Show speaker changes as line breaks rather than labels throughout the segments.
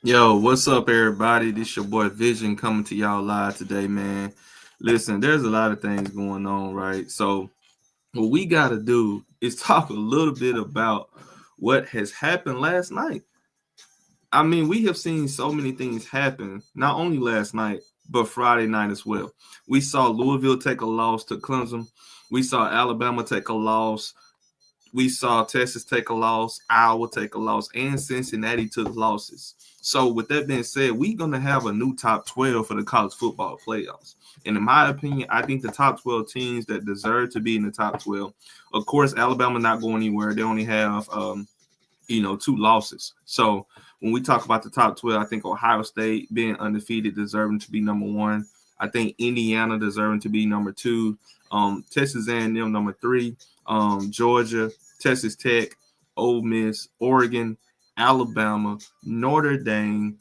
Yo, what's up, everybody? This your boy Vision coming to y'all live today, man. Listen, there's a lot of things going on, right? So, what we got to do is talk a little bit about what has happened last night. I mean, we have seen so many things happen, not only last night, but Friday night as well. We saw Louisville take a loss to Clemson. We saw Alabama take a loss. We saw Texas take a loss, Iowa take a loss, and Cincinnati took losses. So, with that being said, we're going to have a new top 12 for the college football playoffs. And in my opinion, I think the top 12 teams that deserve to be in the top 12, of course, Alabama not going anywhere. They only have, two losses. So, when we talk about the top 12, I think Ohio State being undefeated, deserving to be number one. I think Indiana deserving to be number two. Texas A&M number three. Georgia, Texas Tech, Ole Miss, Oregon, Alabama, Notre Dame,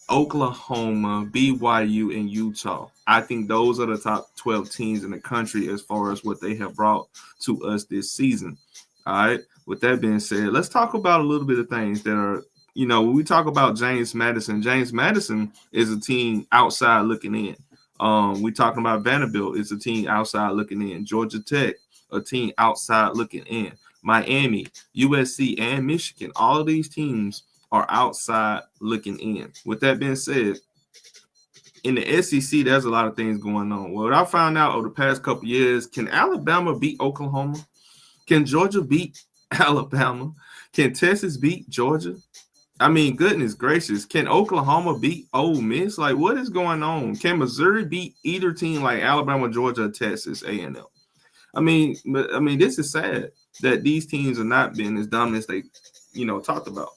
Oklahoma, BYU, and Utah. I think those are the top 12 teams in the country as far as what they have brought to us this season. All right. With that being said, let's talk about a little bit of things that are, when we talk about James Madison is a team outside looking in. We talking about Vanderbilt, it's a team outside looking in. Georgia Tech, a team outside looking in. Miami, USC, and Michigan, all of these teams are outside looking in. With that being said, in the SEC, there's a lot of things going on. What I found out over the past couple years, can Alabama beat Oklahoma? Can Georgia beat Alabama? Can Texas beat Georgia? I mean, goodness gracious, can Oklahoma beat Ole Miss? Like, what is going on? Can Missouri beat either team like Alabama, Georgia, or Texas A&M? This is sad that these teams are not being as dominant as they, talked about.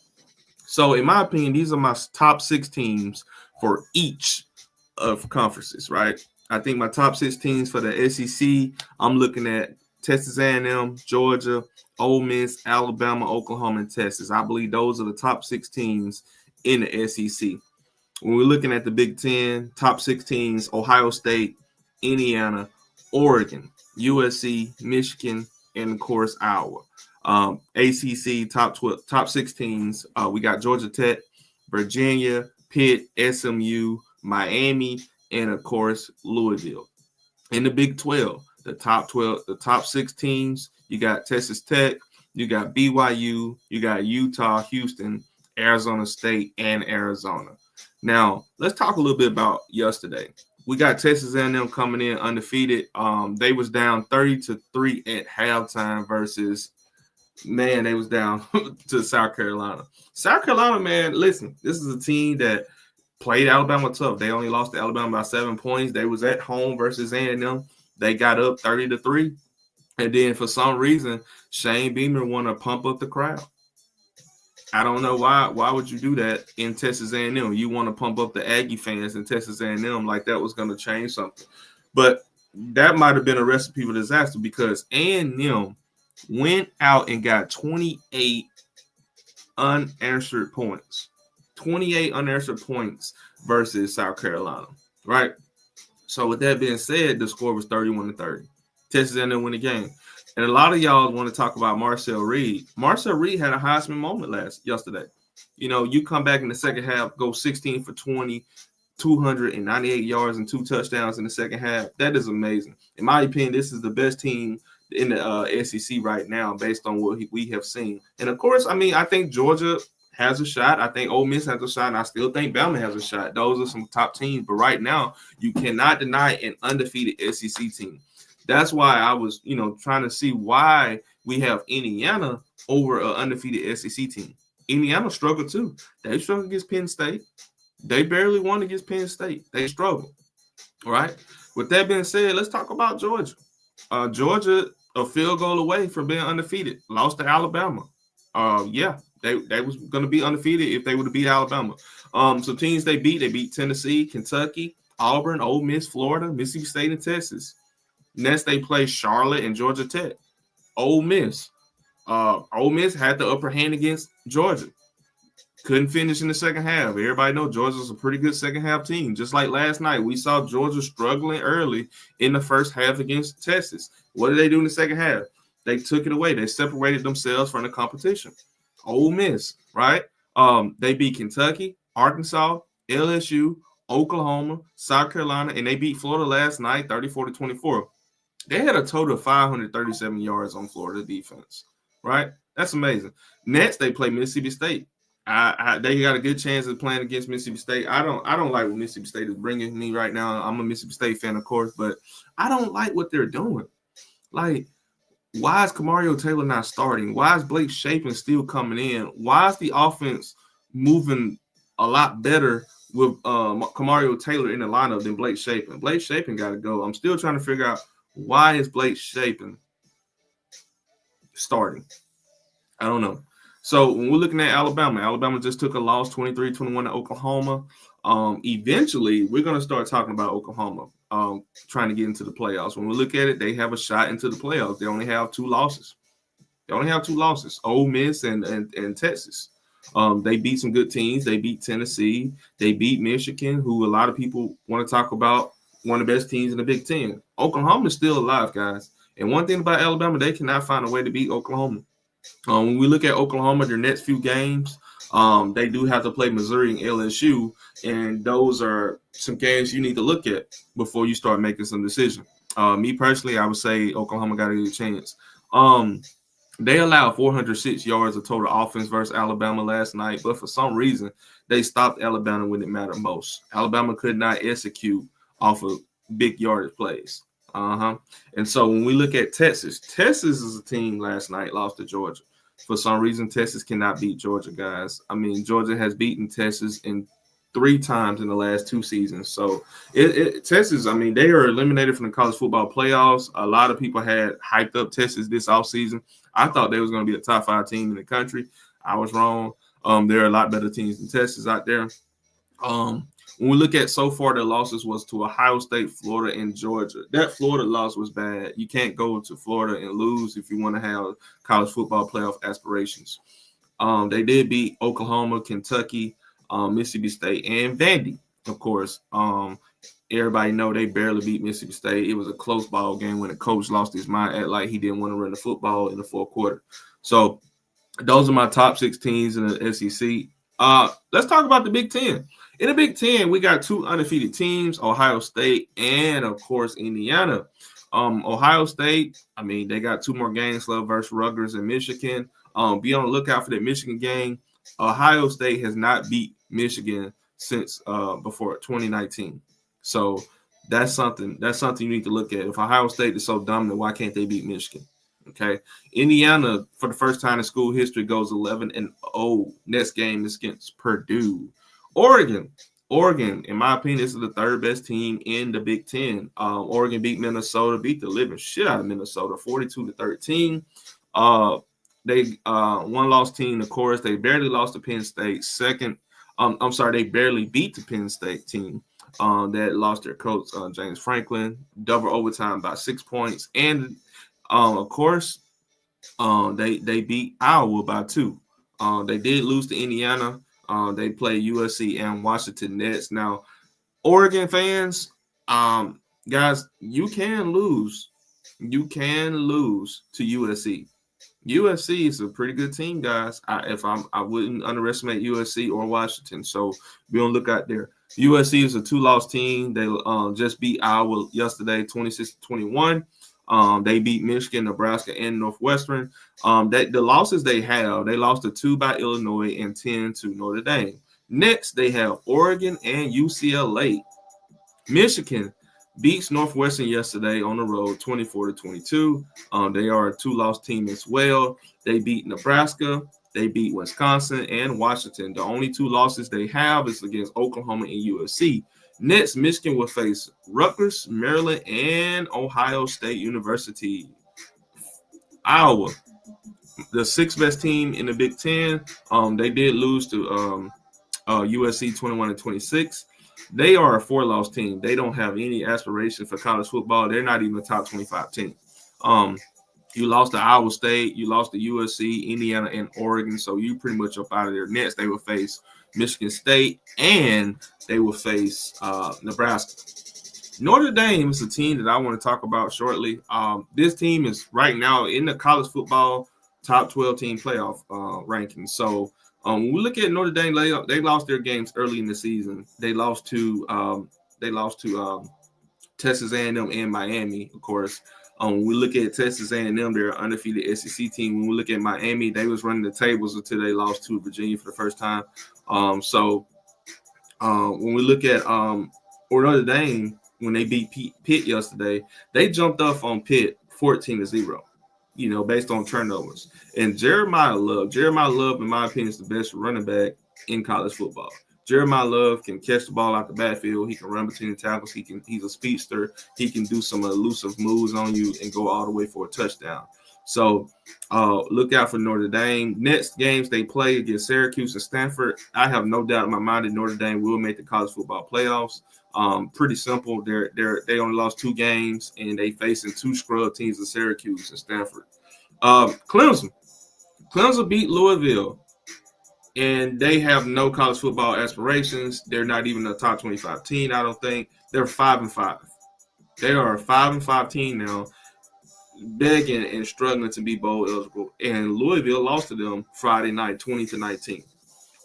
So, in my opinion, these are my top six teams for each of conferences, right? I think my top six teams for the SEC, I'm looking at Texas A&M, Georgia, Ole Miss, Alabama, Oklahoma, and Texas. I believe those are the top six teams in the SEC. When we're looking at the Big Ten, top six teams, Ohio State, Indiana, Oregon, USC, Michigan, and of course Iowa. ACC top 6 teams. We got Georgia Tech, Virginia, Pitt, SMU, Miami, and of course Louisville. In the Big 12, the top 6 teams. You got Texas Tech, you got BYU, you got Utah, Houston, Arizona State, and Arizona. Now let's talk a little bit about yesterday. We got Texas A&M coming in undefeated. They was down 30-3 at halftime versus, man, they was down to South Carolina. South Carolina, man, listen, this is a team that played Alabama tough. They only lost to Alabama by 7 points. They was at home versus A&M. They got up 30-3. And then for some reason, Shane Beamer want to pump up the crowd. I don't know why. Why would you do that in Texas A&M? You want to pump up the Aggie fans in Texas A&M like that was going to change something. But that might have been a recipe for disaster because A&M went out and got 28 unanswered points. 28 unanswered points versus South Carolina, right? So with that being said, the score was 31-30. Texas A&M win the game. And a lot of y'all want to talk about Marcel Reed. Marcel Reed had a Heisman moment yesterday. You come back in the second half, go 16 for 20, 298 yards and 2 touchdowns in the second half. That is amazing. In my opinion, this is the best team in the SEC right now based on what we have seen. And of course, I think Georgia has a shot. I think Ole Miss has a shot, and I still think Bama has a shot. Those are some top teams. But right now, you cannot deny an undefeated SEC team. That's why I was, trying to see why we have Indiana over an undefeated SEC team. Indiana struggled too. They struggled against Penn State. They barely won against Penn State. They struggled. All right. With that being said, let's talk about Georgia. Georgia, a field goal away from being undefeated, lost to Alabama. They was going to be undefeated if they would have beat Alabama. Some teams they beat Tennessee, Kentucky, Auburn, Ole Miss, Florida, Mississippi State, and Texas. Next, they play Charlotte and Georgia Tech. Ole Miss. Ole Miss had the upper hand against Georgia. Couldn't finish in the second half. Everybody knows Georgia's a pretty good second half team. Just like last night, we saw Georgia struggling early in the first half against Texas. What did they do in the second half? They took it away. They separated themselves from the competition. Ole Miss, right? They beat Kentucky, Arkansas, LSU, Oklahoma, South Carolina, and they beat Florida last night 34-24. They had a total of 537 yards on Florida defense, right? That's amazing. Next, they play Mississippi State. They got a good chance of playing against Mississippi State. I don't like what Mississippi State is bringing me right now. I'm a Mississippi State fan, of course, but I don't like what they're doing. Like, why is Kamario Taylor not starting? Why is Blake Shapen still coming in? Why is the offense moving a lot better with Kamario Taylor in the lineup than Blake Shapen? Blake Shapen got to go. I'm still trying to figure out why is Blake Shapen starting. I don't know. So when we're looking at Alabama just took a loss 23-21 to Oklahoma. Eventually, we're going to start talking about Oklahoma trying to get into the playoffs. When we look at it, they have a shot into the playoffs. They only have 2 losses. Ole Miss and Texas. They beat some good teams. They beat Tennessee. They beat Michigan, who a lot of people want to talk about, one of the best teams in the Big Ten. Oklahoma is still alive, guys. And one thing about Alabama, they cannot find a way to beat Oklahoma. When we look at Oklahoma, their next few games, they do have to play Missouri and LSU, and those are some games you need to look at before you start making some decisions. Me personally, I would say Oklahoma got a good chance. They allowed 406 yards of total offense versus Alabama last night, but for some reason, they stopped Alabama when it mattered most. Alabama could not execute off of big yardage plays. And so when we look at Texas is a team last night lost to Georgia. For some reason, Texas cannot beat Georgia, guys. I mean, Georgia has beaten Texas in 3 times in the last 2 seasons. So Texas, I mean, they are eliminated from the college football playoffs. A lot of people had hyped up Texas this offseason. I thought they was going to be a top 5 team in the country. I was wrong. There are a lot better teams than Texas out there. When we look at so far, the losses was to Ohio State, Florida, and Georgia. That Florida loss was bad. You can't go to Florida and lose if you want to have college football playoff aspirations. They did beat Oklahoma, Kentucky, Mississippi State, and Vandy, of course. Everybody know they barely beat Mississippi State. It was a close ball game when the coach lost his mind, act like he didn't want to run the football in the 4th quarter. So those are my top 6 teams in the SEC. Let's talk about the Big Ten. In the Big Ten, we got 2 undefeated teams, Ohio State and, of course, Indiana. Ohio State, I mean, they got 2 more games left versus Rutgers and Michigan. Be on the lookout for that Michigan game. Ohio State has not beat Michigan since before 2019. So that's something you need to look at. If Ohio State is so dominant, why can't they beat Michigan? Okay. Indiana, for the first time in school history, goes 11-0. Next game is against Purdue. Oregon, in my opinion, this is the 3rd best team in the Big Ten. Oregon beat Minnesota, beat the living shit out of Minnesota, 42-13. They one-loss team, of course. They barely lost to Penn State. They barely beat the Penn State team that lost their coach, James Franklin, double overtime by 6 points. And, of course, they beat Iowa by 2. They did lose to Indiana. They play USC and Washington Nets. Now, Oregon fans, guys, you can lose. You can lose to USC. USC is a pretty good team, guys. I wouldn't underestimate USC or Washington. So be on the lookout there. USC is a 2-loss team. They just beat Iowa yesterday, 26-21. They beat Michigan, Nebraska, and Northwestern. The losses they have, they lost to 2 by Illinois and 10 to Notre Dame. Next, they have Oregon and UCLA. Michigan beats Northwestern yesterday on the road, 24-22. They are a 2-loss team as well. They beat Nebraska. They beat Wisconsin and Washington. The only 2 losses they have is against Oklahoma and USC. Next, Michigan will face Rutgers, Maryland, and Ohio State University. Iowa, the 6th best team in the Big Ten. They did lose to USC 21-26. They are a 4-loss team. They don't have any aspiration for college football. They're not even a top 25 team. You lost to Iowa State. You lost to USC, Indiana, and Oregon. So you pretty much up out of there. Next, they will face Michigan State, and they will face Nebraska. Notre Dame is a team that I want to talk about shortly. This team is right now in the college football top 12 team playoff ranking. So When we look at Notre Dame, they lost their games early in the season. They lost to Texas A&M and Miami, of course. When we look at Texas A&M, they're an undefeated SEC team. When we look at Miami, they was running the tables until they lost to Virginia for the first time. When we look at Notre Dame, when they beat Pitt yesterday, they jumped off on Pitt 14-0, based on turnovers. And Jeremiah Love, in my opinion, is the best running back in college football. Jeremiah Love can catch the ball out the backfield. He can run between the tackles. He's a speedster. He can do some elusive moves on you and go all the way for a touchdown. So look out for Notre Dame. Next games they play against Syracuse and Stanford. I have no doubt in my mind that Notre Dame will make the college football playoffs. Pretty simple. They only lost 2 games and they facing 2 scrub teams of Syracuse and Stanford. Clemson beat Louisville. And they have no college football aspirations. They're not even a top 25 team, I don't think. They're 5-5. They are a 5-5 team now, begging and struggling to be bowl eligible. And Louisville lost to them Friday night, 20-19.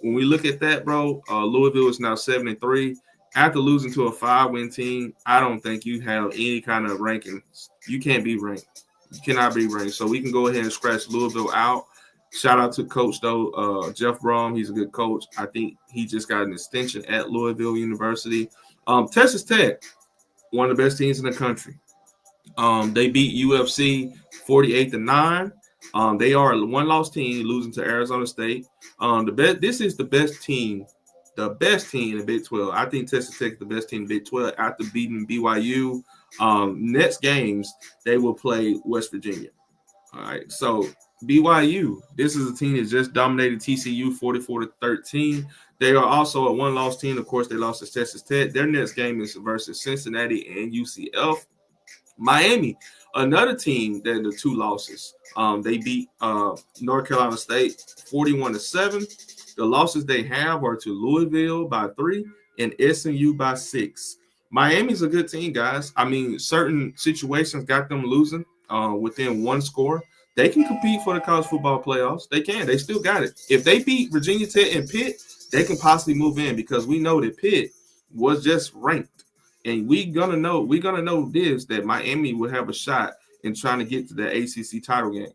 When we look at that, bro, Louisville is now 7-3. After losing to a 5-win team, I don't think you have any kind of rankings. You can't be ranked. You cannot be ranked. So we can go ahead and scratch Louisville out. Shout out to Coach, though, Jeff Brom. He's a good coach. I think he just got an extension at Louisville University. Texas Tech, one of the best teams in the country. They beat UFC 48-9. They are a one-loss team, losing to Arizona State. This is the best team in the Big 12. I think Texas Tech is the best team in the Big 12 after beating BYU. Next games, they will play West Virginia. All right, so BYU, this is a team that just dominated TCU 44-13. They are also a one-loss team. Of course, they lost to Texas Tech. Their next game is versus Cincinnati and UCF. Miami, another team that the 2 losses. They beat North Carolina State 41-7. The losses they have are to Louisville by 3 and SMU by 6. Miami's a good team, guys. I mean, certain situations got them losing within 1 score. They can compete for the college football playoffs. They can. They still got it. If they beat Virginia Tech and Pitt, they can possibly move in because we know that Pitt was just ranked. And we're gonna know this, that Miami will have a shot in trying to get to the ACC title game.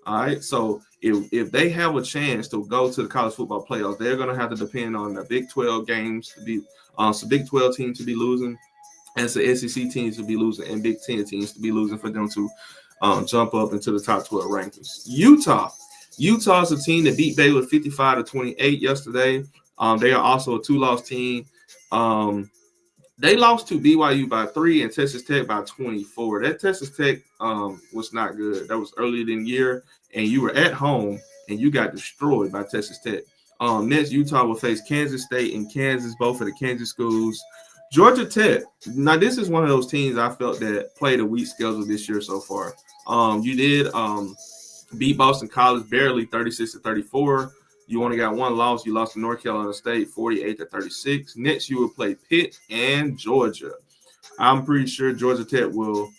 All right. So if they have a chance to go to the college football playoffs, they're gonna have to depend on the Big 12 games to be some Big 12 teams to be losing, and some SEC teams to be losing, and Big 10 teams to be losing for them to jump up into the top 12 rankings. Utah is a team that beat Baylor 55-28 yesterday. They are also a 2-loss team. They lost to BYU by 3 and Texas Tech by 24. That Texas Tech was not good. That was earlier in the year, and you were at home, and you got destroyed by Texas Tech. Next, Utah will face Kansas State and Kansas, both of the Kansas schools. Georgia Tech. Now, this is one of those teams I felt that played a weak schedule this year so far. You did beat Boston College barely 36-34. You only got 1 loss. You lost to North Carolina State 48-36. Next, you will play Pitt and Georgia. I'm pretty sure Georgia Tech will,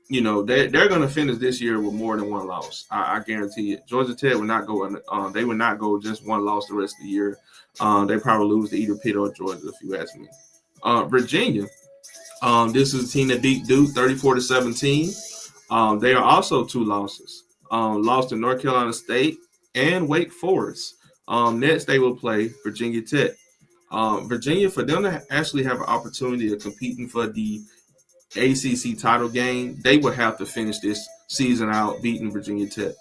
they're going to finish this year with more than 1 loss. I guarantee it. Georgia Tech will not go. They will not go just 1 loss the rest of the year. They probably lose to either Pitt or Georgia, if you ask me. Virginia. This is a team that beat Duke 34-17. They are also 2 losses. Lost to North Carolina State and Wake Forest. Next, they will play Virginia Tech. Virginia, for them to actually have an opportunity of competing for the ACC title game, they would have to finish this season out beating Virginia Tech.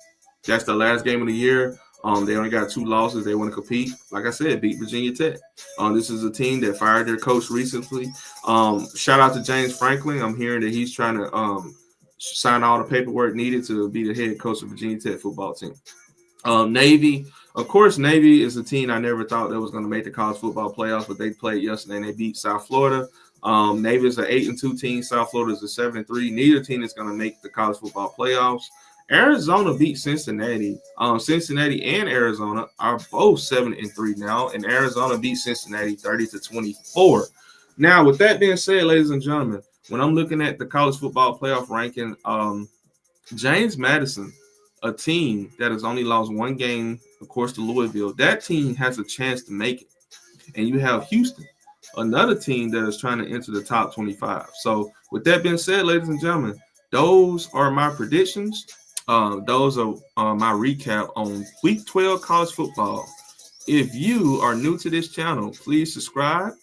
That's the last game of the year. They only got 2 losses. They want to compete. Like I said, beat Virginia Tech. This is a team that fired their coach recently. Shout out to James Franklin. I'm hearing that he's trying to sign all the paperwork needed to be the head coach of Virginia Tech football team. Navy. Of course, Navy is a team I never thought that was going to make the college football playoffs, but they played yesterday and they beat South Florida. Navy is an 8-2 team. South Florida is a 7-3. Neither team is going to make the college football playoffs. Arizona beat Cincinnati. Cincinnati and Arizona are both 7-3 now, and Arizona beat Cincinnati 30-24. Now, with that being said, ladies and gentlemen, when I'm looking at the college football playoff ranking, James Madison a team that has only lost one game, of course, to Louisville, that team has a chance to make it. And you have Houston, another team that is trying to enter the top 25. So with that being said, ladies and gentlemen, those are my predictions. Those are my recap on Week 12 college football. If you are new to this channel, please subscribe.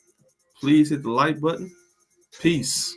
Please hit the like button. Peace.